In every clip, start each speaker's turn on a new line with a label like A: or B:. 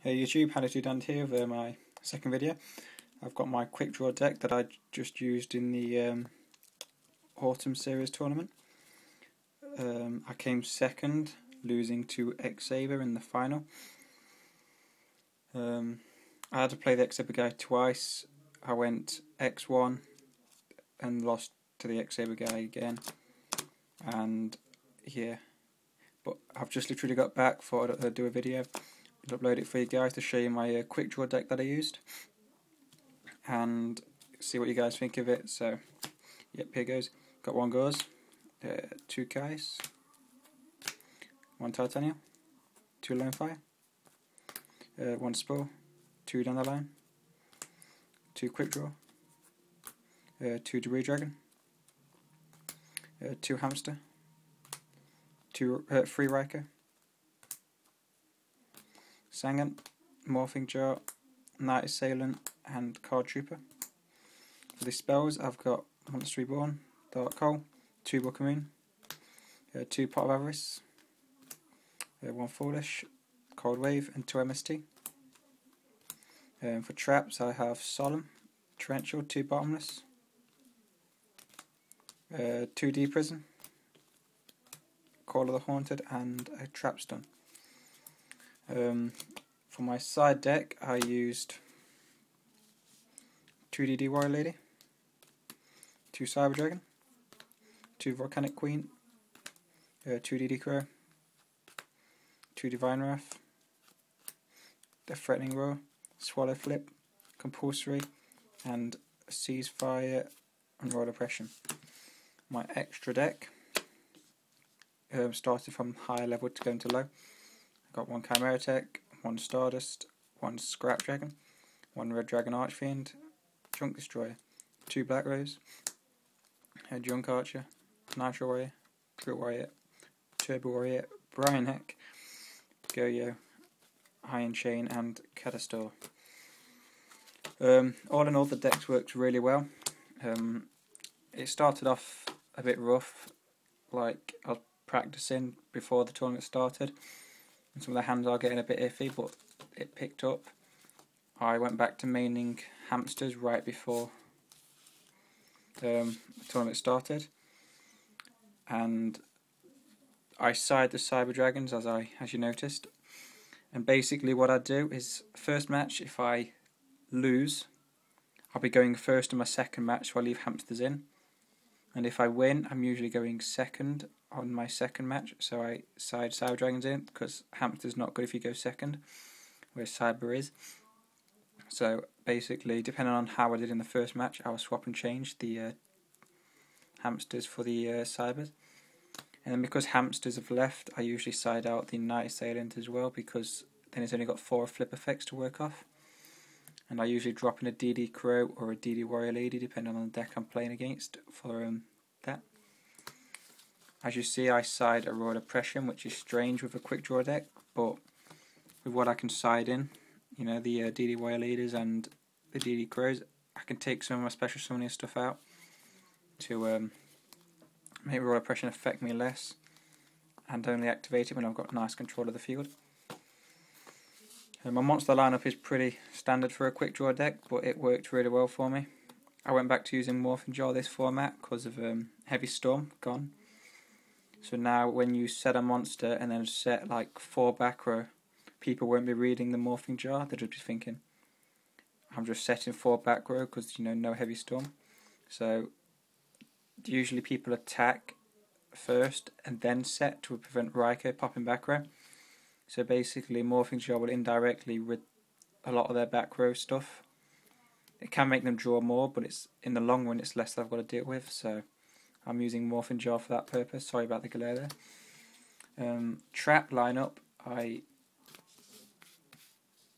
A: Hey YouTube, How to Dan here with my second video. I've got my Quickdraw deck that I just used in the Autumn Series tournament. I came second, losing to X-Saber in the final. I had to play the X-Saber guy twice. I went X1 and lost to the X-Saber guy again. And yeah, but I've just literally got back, thought I'd do a video. I'll upload it for you guys to show you my Quickdraw deck that I used and see what you guys think of it. So yep, here goes. Got one Gauze, two Kais, one Titania, two Lone Fire, one Spore, two Dandelion, two Quickdraw, two Debris Dragon, two Hamster, three Riker, Sangan, Morphing Jar, Night Assailant, and Card Trooper. For the spells, I've got Monster Reborn, Dark Hole, two Book of Moon, two Pot of Avarice, one Foolish, Cold Wave, and two MST. For traps, I have Solemn, Torrential, two Bottomless, two Deep Prison, Call of the Haunted, and a Trapstun. For my side deck, I used two DD Warrior Lady, two Cyber Dragon, two Volcanic Queen, two DD Crow, two Divine Wrath, the Threatening Roar, Swallow Flip, Compulsory, and Ceasefire and Royal Oppression. My extra deck started from higher level to going to low. I got one Chimera Tech, one Stardust, one Scrap Dragon, one Red Dragon Archfiend, Junk Destroyer, two Black Rose, a Junk Archer, Nitro Warrior, Drill Warrior, Turbo Warrior, Brian Heck, Goyo, Iron Chain, and Catastor. All in all, the decks worked really well. It started off a bit rough, like I was practicing before the tournament started, and some of the hands are getting a bit iffy, but it picked up. I went back to maining hamsters right before the tournament started, and I side the Cyber Dragons as you noticed. And basically what I do is, first match, if I lose, I'll be going first in my second match, so I leave hamsters in. And if I win, I'm usually going second on my second match, so I side Cyber Dragons in, because hamster's not good if you go second, where Cyber is. So basically, depending on how I did in the first match, I will swap and change the hamsters for the Cybers. And then because hamsters have left, I usually side out the Night Assailant as well, because then it's only got 4 flip effects to work off. And I usually drop in a DD Crow or a DD Warrior Lady, depending on the deck I'm playing against for that. As you see, I side a Royal Oppression, which is strange with a Quickdraw deck, but with what I can side in, you know, the DD Warrior Leaders and the DD Crows, I can take some of my special summoning stuff out to make Royal Oppression affect me less, and only activate it when I've got nice control of the field. My monster lineup is pretty standard for a Quickdraw deck, but it worked really well for me. I went back to using Morphing Jar this format because of Heavy Storm gone. So now when you set a monster and then set like 4 back row, people won't be reading the Morphing Jar, they'll just be thinking, I'm just setting 4 back row because, you know, no Heavy Storm. So usually people attack first and then set to prevent Riker popping back row. So basically Morphing Jar will indirectly rid a lot of their back row stuff. It can make them draw more, but it's in the long run it's less that I've got to deal with, so I'm using Morphing Jar for that purpose. Sorry about the glare there. Trap lineup, I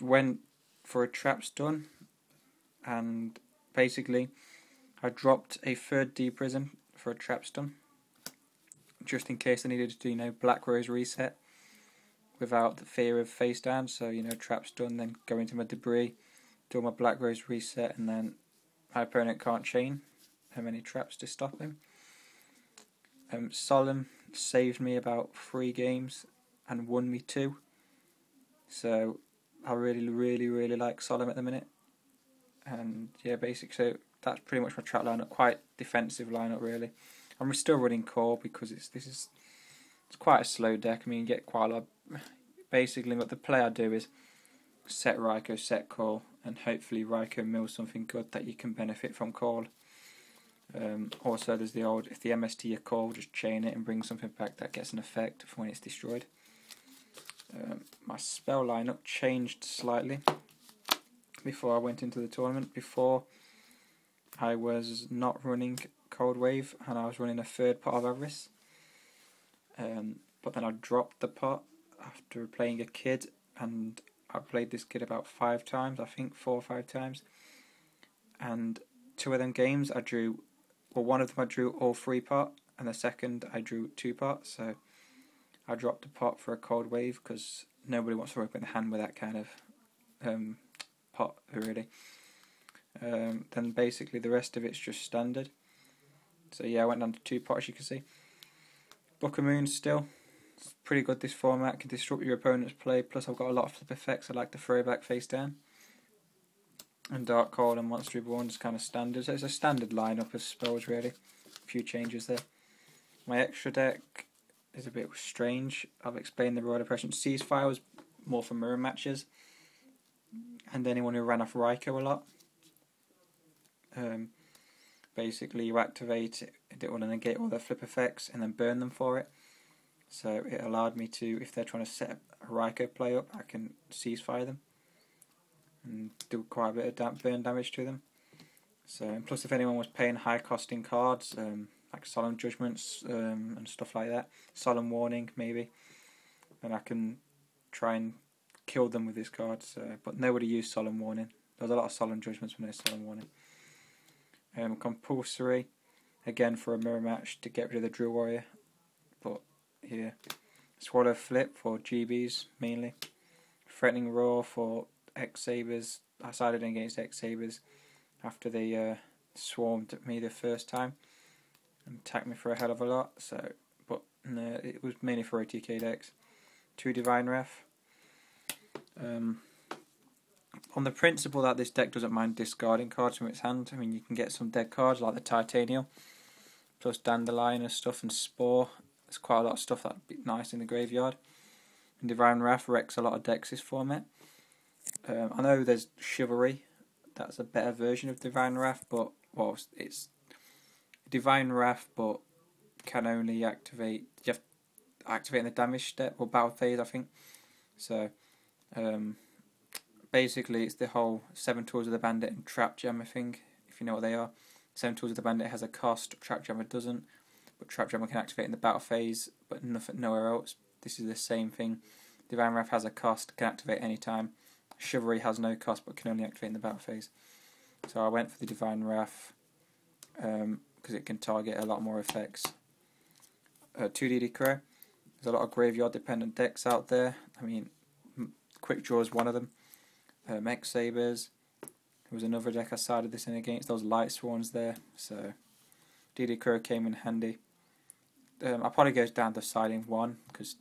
A: went for a trap stun, and basically I dropped a 3rd Deep Prison for a trap stun, just in case I needed to do, you know, Black Rose reset without the fear of face down. So, you know, trap stun, then go into my debris, do my Black Rose reset, and then my opponent can't chain how many traps to stop him. Solemn saved me about 3 games and won me 2. So I really like Solemn at the minute. And yeah, basically, so that's pretty much my track lineup. Quite defensive lineup, really. I'm still running core because it's quite a slow deck. I mean, you get quite a lot. Basically, what the play I do is set Raikou, set call, and hopefully Raikou mills something good that you can benefit from call. Also, there's the old, if the MST you call, just chain it and bring something back that gets an effect for when it's destroyed. My spell lineup changed slightly before I went into the tournament. Before, I was not running Cold Wave and I was running a third pot of Avarice. But then I dropped the pot after playing a kid, and I played this kid about 5 times, I think 4 or 5 times. And 2 of them games I drew, well, one of them I drew all 3 pot, and the second I drew 2 pot. So I dropped the pot for a Cold Wave because nobody wants to open the hand with that kind of pot, really. Then basically the rest of it's just standard. So yeah, I went down to 2 pots, you can see. Book of Moons still. It's pretty good, this format. Can disrupt your opponent's play. Plus I've got a lot of flip effects. I like the throwback face down. And Dark Cold and Monster Reborn is kind of standard. So it's a standard lineup of spells, really. A few changes there. My extra deck is a bit strange. I've explained the Royal Depression. Ceasefire was more for mirror matches. And anyone who ran off Raikou a lot. Basically you activate it, it will negate all their flip effects and then burn them for it. So it allowed me to, if they're trying to set a Raikou play up, I can ceasefire them and do quite a bit of burn damage to them. So, and plus if anyone was paying high costing cards, like Solemn Judgments and stuff like that, Solemn Warning maybe, then I can try and kill them with this card. So, but nobody used Solemn Warning. There was a lot of Solemn Judgments with no Solemn Warning. Compulsory, again for a mirror match to get rid of the Drill Warrior, but yeah. Swallow Flip for GBs mainly. Threatening Roar for X-Sabers. I sided against X-Sabers after they swarmed at me the first time and attacked me for a hell of a lot. So, but no, it was mainly for OTK decks. 2 Divine Wrath. On the principle that this deck doesn't mind discarding cards from its hand, I mean, you can get some dead cards like the Titanium, plus Dandelion and stuff, and Spore. There's quite a lot of stuff that'd be nice in the graveyard. And Divine Wrath wrecks a lot of decks this format. I know there's Chivalry, that's a better version of Divine Wrath, but, well, it's Divine Wrath, but can only activate, you have to activate in the damage step, or battle phase, I think. So, basically, it's the whole 7 Tools of the Bandit and Trap Jammer thing, if you know what they are. 7 Tools of the Bandit has a cost, Trap Jammer doesn't, but Trap Jammer can activate in the battle phase, but nowhere else. This is the same thing. Divine Wrath has a cost, can activate any time. Chivalry has no cost, but can only activate in the battle phase. So I went for the Divine Wrath, because it can target a lot more effects. 2 DD Crow. There's a lot of graveyard dependent decks out there. I mean, Quickdraw is one of them. X-Sabers. There was another deck I sided this in against. Those Light Swans there. So DD Crow came in handy. I probably goes down to siding 1 because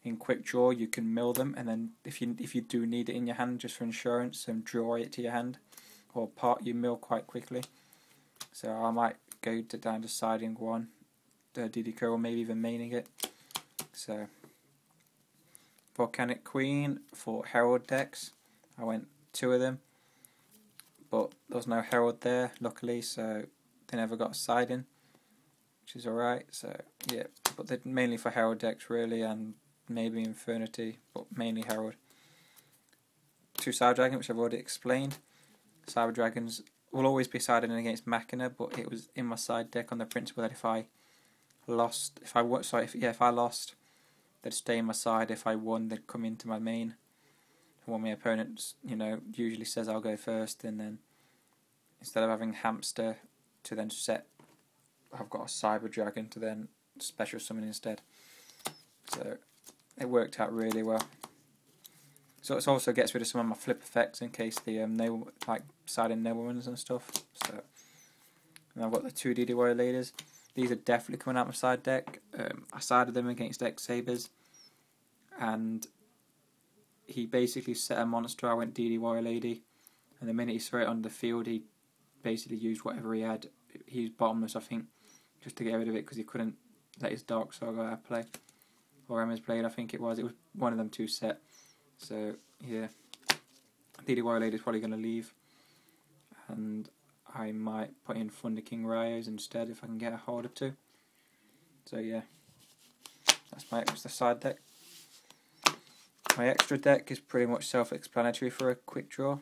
A: in Quickdraw you can mill them, and then if you do need it in your hand just for insurance, draw it to your hand, or part you mill quite quickly. So I might go down to siding 1, DD Crow, or maybe even maining it. So Volcanic Queen for Herald decks. I went 2 of them, but there was no Herald there, luckily, so they never got a siding, which is alright. So yeah, but they're mainly for Herald decks really, and maybe Infernity, but mainly Herald. 2 Cyber Dragons, which I've already explained. Cyber Dragons will always be sided against Machina, but it was in my side deck on the principle that if I lost, they'd stay in my side. If I won, they'd come into my main. When my opponent, usually says I'll go first, and then instead of having Hamster to then set, I've got a Cyber Dragon to then special summon instead. So it worked out really well. So it also gets rid of some of my flip effects in case the like siding noblemen and stuff. So, and I've got the 2 DD Warrior Leaders. These are definitely coming out my side deck. I sided them against X-Sabers, and he basically set a monster. I went DD Warrior Lady, and the minute he threw it on the field, he basically used whatever he had. He was bottomless, I think, just to get rid of it because he couldn't let his Dark Saga out play. Or Emma's Blade, I think it was. It was one of them two set. So, yeah. DD Warrior Lady is probably going to leave. And I might put in Thunder King Ryos instead if I can get a hold of two. So, yeah. That's the side deck. My extra deck is pretty much self-explanatory for a quick draw.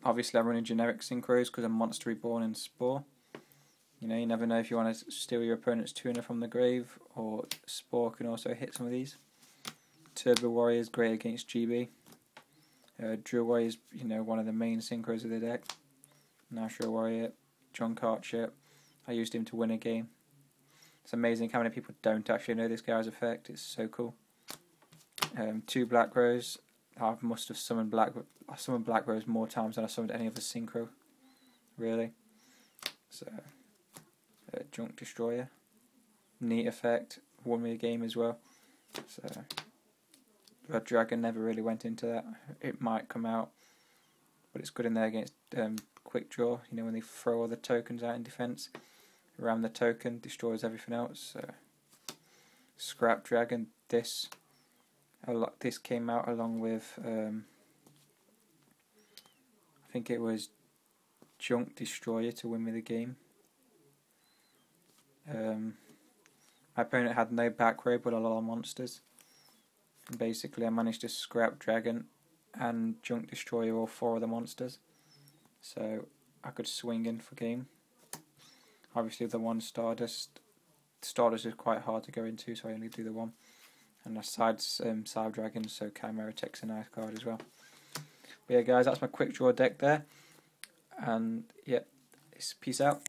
A: Obviously I'm running generic synchros because I'm Monster Reborn and Spore. You know, you never know if you want to steal your opponent's tuner from the grave, or Spore can also hit some of these. Turbo Warrior is great against GB. Drill Warrior is, you know, one of the main synchros of the deck. Nashua Warrior, Junk Archer. I used him to win a game. It's amazing how many people don't actually know this guy's effect. It's so cool. 2 Black Rose. I must have summoned Black Rose more times than I summoned any other synchro, really. So, Junk Destroyer, neat effect, won me a game as well. So, Red Dragon never really went into that. It might come out, but it's good in there against Quick Draw. You know, when they throw all the tokens out in defense, ram the token, destroys everything else. So, Scrap Dragon. This came out along with I think it was Junk Destroyer to win me the game. My opponent had no back row but a lot of monsters. And basically I managed to Scrap Dragon and Junk Destroyer all 4 of the monsters. So I could swing in for game. Obviously the one Stardust is quite hard to go into, so I only do the one. And I side Dragon, so Chimera takes a nice card as well. But yeah guys, that's my quick draw deck there. And yeah, peace out.